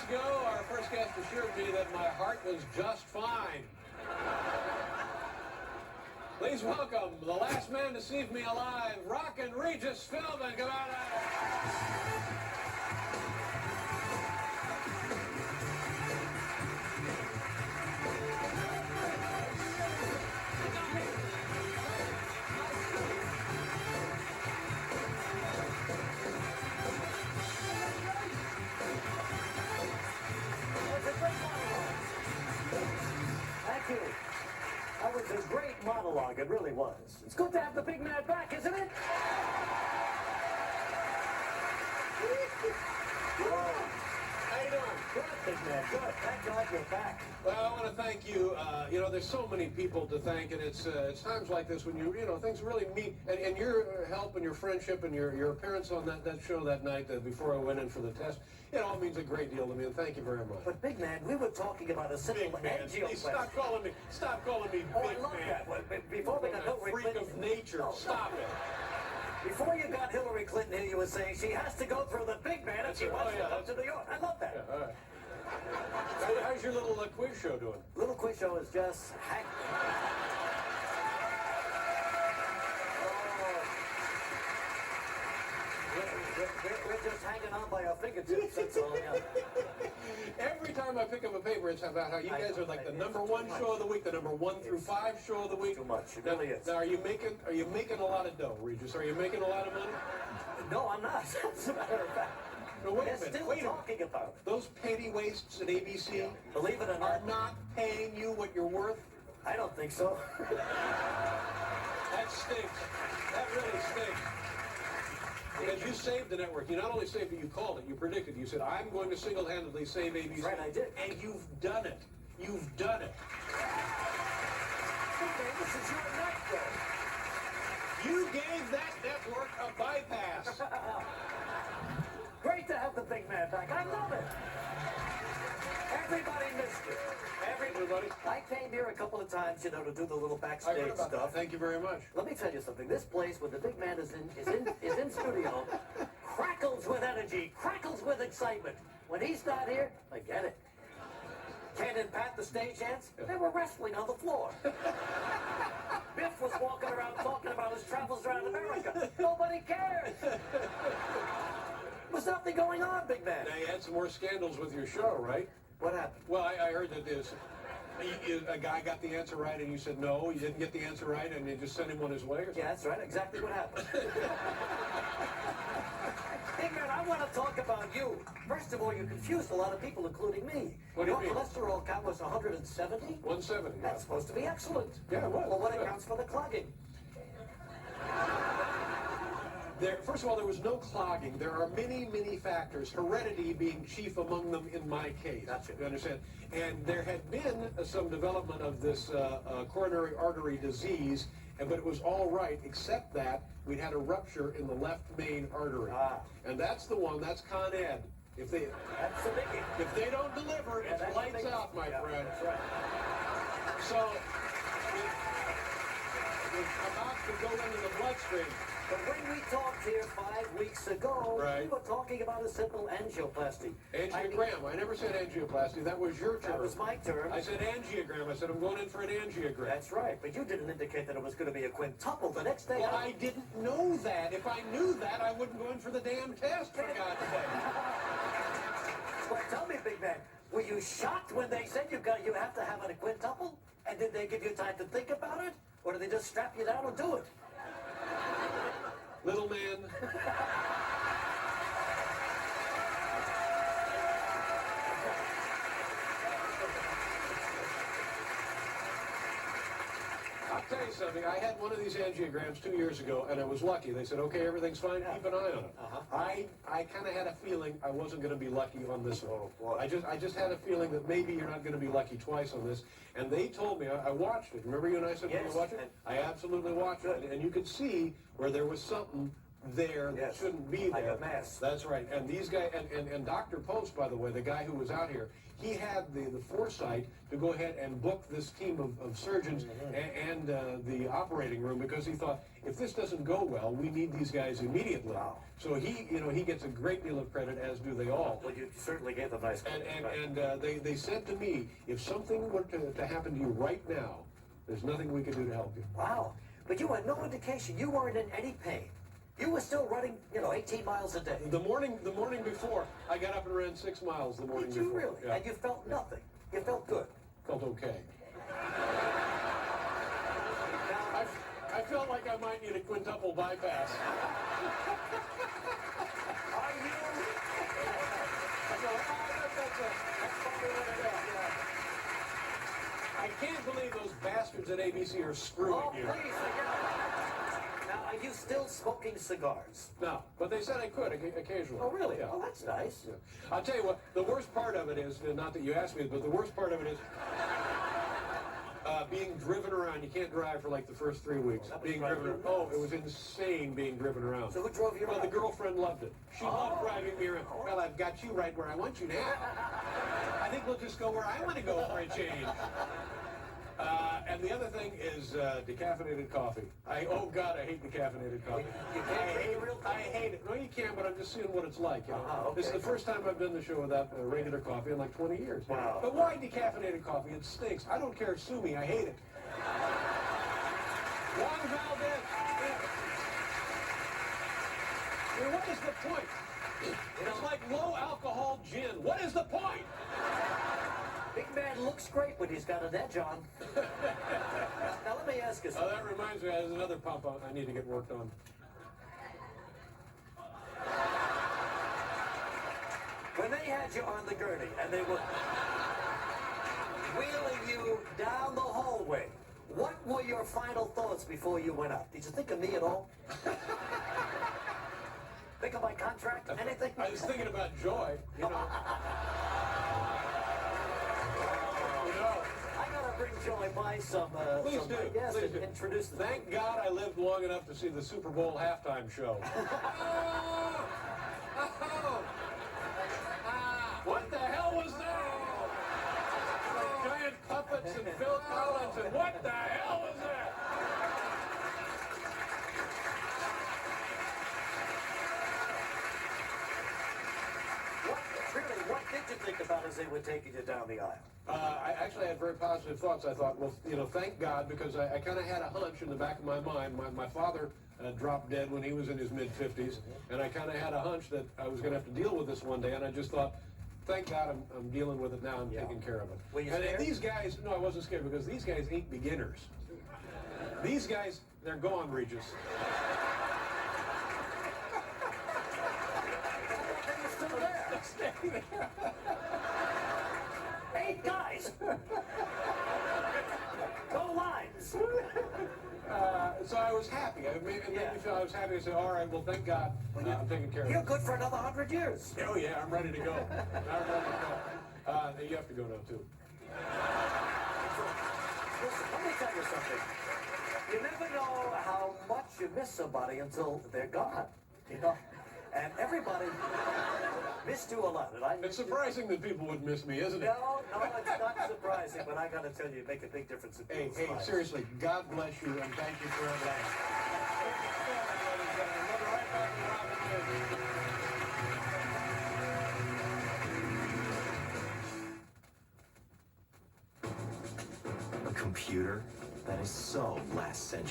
ago, our first guest assured me that my heart was just fine. Please welcome the last man to see me alive, rockin' Regis Philbin. Come on out. Thank you. That was a great monologue. It really was. It's good to have the big man back, isn't it? How you doing? Good, big man. Good. Thank God you're back. Well, I want to thank you. You know, there's so many people to thank, and it's times like this when you know, things really mean, and your help and your friendship and your appearance on that show that night before I went in for the test, it all means a great deal to me, and thank you very much. But, big man, we were talking about a simple angioplasty. Stop calling me big I man. love that. Well, before we got Hillary Freak Clinton... of nature. No, Stop it. Before you got Hillary Clinton here, you were saying she has to go through the big man if she wants to come to New York. I love that. Yeah, all right. How's your little quiz show doing? Little quiz show is just... We're just hanging on by our fingertips, that's all. Yeah. Every time I pick up a paper, it's about how you guys are like the #1 show of the week, the number 1 through 5 show of the week. Too much. It really is. Now, are you making a lot of dough, Regis? Are you making a lot of money? No, I'm not. As a matter of fact. No, wait a They're minute. still talking about it. Those petty wastes at ABC, Believe it or are not, not paying you what you're worth. I don't think so. That stinks. That really stinks. Because you saved the network. You not only saved it, you called it. You predicted. You said, I'm going to single-handedly save ABC. Right, I did. And you've done it. You've done it. Okay, this is your night, though. You gave that network a bypass. Great to have the big man back. I love it. Everybody missed it. Everybody. I came here a couple of times, you know, to do the little I backstage heard about stuff. that. Thank you very much. Let me tell you something. This place, when the big man is in studio, crackles with energy, crackles with excitement. When he's not here, forget it. Ken and Pat, the stagehands, they were wrestling on the floor. Biff was walking around talking about his travels around America. Nobody cares. There's nothing going on, big man. Now, you had some more scandals with your show, right? What happened? Well, I heard that a guy got the answer right, and you said no, you didn't get the answer right, and you just sent him on his way, or something? Yeah, that's right. Exactly what happened. Big man, I want to talk about you. First of all, you confused a lot of people, including me. What do you Your mean? cholesterol count was 170? 170. Yeah. That's supposed to be excellent. Yeah, it was. Well, what Yeah. accounts for the clogging? First of all, there was no clogging. There are many, many factors, heredity being chief among them in my case. Gotcha. You understand? And there had been some development of this coronary artery disease, but it was all right, except that we'd had a rupture in the left main artery. Ah. And that's the one, that's Con Ed. That's the biggie. If they don't deliver, Yeah, it's that's lights the biggie. out, my Yeah, friend. That's right. So, it's about to go into the bloodstream. But when we talked here 5 weeks ago, Right. we were talking about a simple angioplasty. Angiogram. I never said angioplasty. That was your term. That was my term. I said angiogram. I said I'm going in for an angiogram. That's right. But you didn't indicate that it was going to be a quintuple the next day. Well, I didn't know that. If I knew that, I wouldn't go in for the damn test, for God's sake. Well, tell me, big man, were you shocked when they said you have to have a quintuple? And did they give you time to think about it? Or did they just strap you down and do it? Little man. I'll tell you something. I had one of these angiograms 2 years ago, and I was lucky. They said, okay, everything's fine. Keep an eye on it. I kind of had a feeling I wasn't going to be lucky on this one. Oh, boy. I just had a feeling that maybe you're not going to be lucky twice on this. And they told me, I watched it. Remember you and I said, Yes. we watch it? I absolutely watched it. And you could see where there was something there that Yes. shouldn't be Like there. a mess. That's right. And these guys, and Dr. Post, by the way, the guy who was out here, he had the foresight to go ahead and book this team of surgeons and the operating room, because he thought, if this doesn't go well, we need these guys immediately. Wow. So he gets a great deal of credit, as do they all. Well, you certainly gave them nice credit. And they said to me, if something were to happen to you right now, there's nothing we can do to help you. Wow. But you had no indication. You weren't in any pain. You were still running, 18 miles a day. The morning before, I got up and ran 6 miles the morning Did you before. really? Yeah. And you felt nothing. You felt good. Felt okay. I felt like I might need a quintuple bypass. Are you? That's probably what it is. I can't believe those bastards at ABC are screwing Oh, you. please, forget it. Now, are you still smoking cigars? No, but they said I could occasionally. Oh, really? Yeah. Oh, that's nice. Yeah. I'll tell you what, the worst part of it is, not that you asked me, but the worst part of it is being driven around. You can't drive for like the first 3 weeks. That was Being driving driven you around. Oh, nuts. it was insane being driven around. So who drove you Well, around? the girlfriend loved it. She loved driving me around. Well, I've got you right where I want you now. I think we'll just go where I want to go for a change. And the other thing is decaffeinated coffee. Oh God, I hate decaffeinated coffee. You can't drink real I coffee? hate it. No, you can, but I'm just seeing what it's like. Okay. This is the first time I've done the show without regular coffee in like 20 years. Wow. But why decaffeinated coffee? It stinks. I don't care. Sue me. I hate it. Juan Valdez. I mean, what is the point? It's like low alcohol gin. What is the point? Big man looks great when he's got an edge on. Now, let me ask you Oh, something. that reminds me, there's another pump I need to get worked on. When they had you on the gurney and they were wheeling you down the hallway, what were your final thoughts before you went up? Did you think of me at all? Think of my contract? Anything? I was thinking about Joy, you know. I gotta bring Joy by some. Please some, do. Yes, Please and do. introduce them. Thank God I lived long enough to see the Super Bowl halftime show. What the hell was that? Like giant puppets and Phil Collins, and what the hell was that? What did you think about as they were taking you down the aisle? I actually had very positive thoughts. I thought, well, thank God, because I kind of had a hunch in the back of my mind. My father dropped dead when he was in his mid-50s, and I kind of had a hunch that I was going to have to deal with this one day, and I just thought, thank God I'm dealing with it now. I'm taking care of it. Were you and scared? these guys, no, I wasn't scared, because these guys ain't beginners. These guys, they're gone, Regis. They're still there. 8 guys. Go lines. So I was happy. It made me feel I was happy. I said, all right, well, thank God I'm taking care of You're it. good for another 100 years. Oh, yeah, I'm ready to go. I'm ready to go. You have to go now, too. Listen, let me tell you something. You never know how much you miss somebody until they're gone. And everybody missed you a lot. And I It's missed you. surprising that people would miss me, isn't it? No, it's not surprising, but I got to tell you, you make a big difference in Hey, people's lives. seriously, God bless you, and thank you for everything. A computer that is so last century.